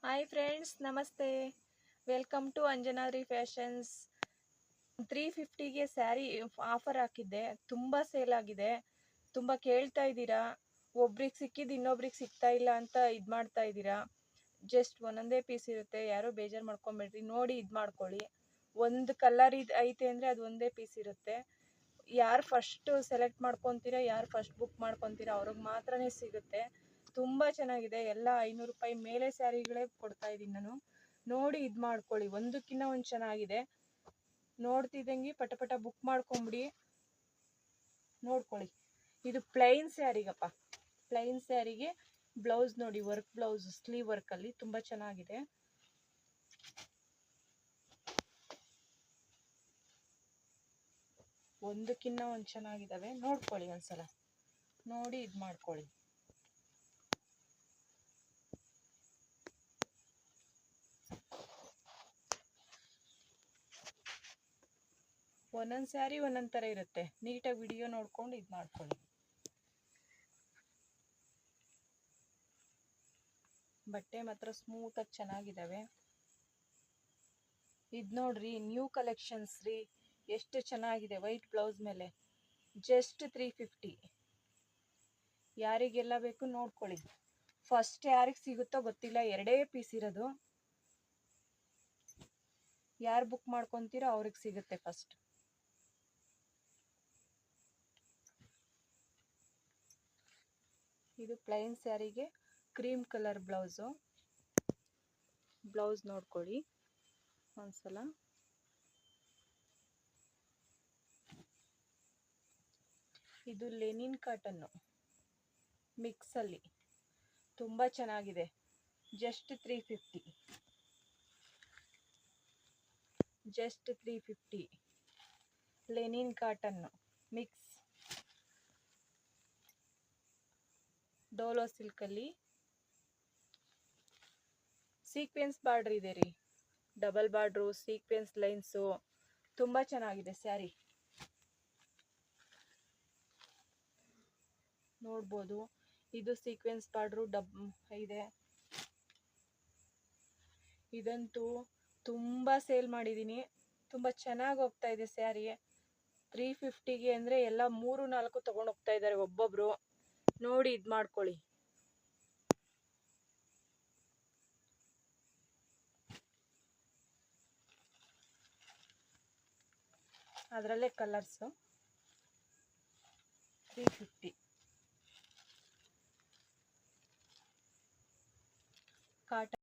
Hi friends, namaste. Welcome to Anjanadri fashions. 350ಗೆ sari offer ಹಾಕಿದ್ದೆ. ತುಂಬ ಸೇಲ್ ಆಗಿದೆ. ತುಂಬ ಕೇಳ್ತಾ ಇದ್ದೀರಾ. ಒಬ್ರಿಗೆ ಸಿಕ್ಕಿದ್ದು ಇನ್ನೊಬ್ರಿಗೆ ಸಿಗ್ತಾ ಇಲ್ಲ ಅಂತ ಇದು ಮಾಡ್ತಾ ಇದ್ದೀರಾ. ಜಸ್ಟ್ ಒಂದೊಂದೇ ಪೀಸ್ ಇರುತ್ತೆ, ಯಾರೋ ಬೇಜಾರು ಮಾಡ್ಕೊಂಬೇಡ್ರಿ. ನೋಡಿ ಇದು ಮಾಡ್ಕೊಳ್ಳಿ. ಒಂದು ಕಲರ್ ಐತೆ ಅಂದರೆ ಅದು ಒಂದೇ ಪೀಸ್ ಇರುತ್ತೆ. ಯಾರು ಫಸ್ಟು ಸೆಲೆಕ್ಟ್ ಮಾಡ್ಕೊತೀರಾ, ಯಾರು ಫಸ್ಟ್ ಬುಕ್ ಮಾಡ್ಕೊತೀರಾ ಅವ್ರಿಗೆ ಮಾತ್ರನೇ ಸಿಗುತ್ತೆ. ತುಂಬ ಚೆನ್ನಾಗಿದೆ. ಎಲ್ಲ 500 ರೂಪಾಯಿ ಮೇಲೆ ಸ್ಯಾರಿಗಳೇ ಕೊಡ್ತಾ ಇದ್ದೀನಿ ನಾನು. ನೋಡಿ ಇದು ಮಾಡ್ಕೊಳ್ಳಿ, ಒಂದಕ್ಕಿಂತ ಒಂದು ಚೆನ್ನಾಗಿದೆ. ನೋಡ್ತಿದ್ದಂಗೆ ಪಟ ಬುಕ್ ಮಾಡ್ಕೊಂಬಿಡಿ. ನೋಡ್ಕೊಳ್ಳಿ, ಇದು ಪ್ಲೈನ್ ಸ್ಯಾರಿಗಪ್ಪ. ಪ್ಲೈನ್ ಸ್ಯಾರಿಗೆ ಬ್ಲೌಸ್ ನೋಡಿ, ವರ್ಕ್ ಬ್ಲೌಸ್, ಸ್ಲೀವ್ ವರ್ಕಲ್ಲಿ ತುಂಬ ಚೆನ್ನಾಗಿದೆ. ಒಂದಕ್ಕಿಂತ ಒಂದು ಚೆನ್ನಾಗಿದ್ದಾವೆ. ನೋಡ್ಕೊಳ್ಳಿ, ಒಂದ್ಸಲ ನೋಡಿ ಇದು ಮಾಡ್ಕೊಳ್ಳಿ. ಒಂದೊಂದು ಸ್ಯಾರಿ ಒಂದೊಂದು ಥರ ಇರುತ್ತೆ. ನೀಟಾಗಿ ವಿಡಿಯೋ ನೋಡ್ಕೊಂಡು ಇದು ಮಾಡ್ಕೊಳ್ಳಿ. ಬಟ್ಟೆ ಮಾತ್ರ ಸ್ಮೂತಾಗಿ ಚೆನ್ನಾಗಿದ್ದಾವೆ. ಇದು ನೋಡ್ರಿ, ನ್ಯೂ ಕಲೆಕ್ಷನ್ಸ್ ರೀ. ಎಷ್ಟು ಚೆನ್ನಾಗಿದೆ. ವೈಟ್ ಬ್ಲೌಸ್ ಮೇಲೆ ಜಸ್ಟ್ 350. ಯಾರಿಗೆಲ್ಲ ಬೇಕು ನೋಡ್ಕೊಳ್ಳಿ. ಫಸ್ಟ್ ಯಾರಿಗೆ ಸಿಗುತ್ತೋ ಗೊತ್ತಿಲ್ಲ, 2 ಪೀಸ್ ಇರೋದು. ಯಾರು ಬುಕ್ ಮಾಡ್ಕೊತೀರೋ ಅವ್ರಿಗೆ ಸಿಗುತ್ತೆ ಫಸ್ಟ್. ಇದು ಪ್ಲೈನ್ ಸ್ಯಾರಿಗೆ ಕ್ರೀಮ್ ಕಲರ್ ಬ್ಲೌಸು. ಬ್ಲೌಸ್ ನೋಡ್ಕೊಳ್ಳಿ ಒಂದ್ಸಲ. ಇದು ಲೆನಿನ್ ಕಾಟನ್ನು ಮಿಕ್ಸಲ್ಲಿ ತುಂಬ ಚೆನ್ನಾಗಿದೆ. Just 350. Just 350 linen cotton mix. ಡೋಲೋ ಸಿಲ್ಕಲ್ಲಿ ಸೀಕ್ವೆನ್ಸ್ ಬಾರ್ಡ್ರ್ ಇದೆ ರೀ. ಡಬಲ್ ಬಾರ್ಡ್ರು, ಸೀಕ್ವೆನ್ಸ್ ಲೈನ್ಸು, ತುಂಬ ಚೆನ್ನಾಗಿದೆ ಸ್ಯಾರಿ. ನೋಡ್ಬೋದು, ಇದು ಸೀಕ್ವೆನ್ಸ್ ಬಾರ್ಡ್ರು ಇದೆ. ಇದಂತೂ ತುಂಬ ಸೇಲ್ ಮಾಡಿದ್ದೀನಿ. ತುಂಬ ಚೆನ್ನಾಗಿ ಹೋಗ್ತಾ ಇದೆ ಸ್ಯಾರಿ. 350ಗೆ ಅಂದರೆ ಎಲ್ಲ 3-4 ತೊಗೊಂಡು ಹೋಗ್ತಾ ಇದ್ದಾರೆ ಒಬ್ಬೊಬ್ರು. ನೋಡಿ ಇದು ಮಾಡ್ಕೊಳ್ಳಿ. ಅದರಲ್ಲೇ ಕಲರ್ಸು. 350 ಕಾಟನ್.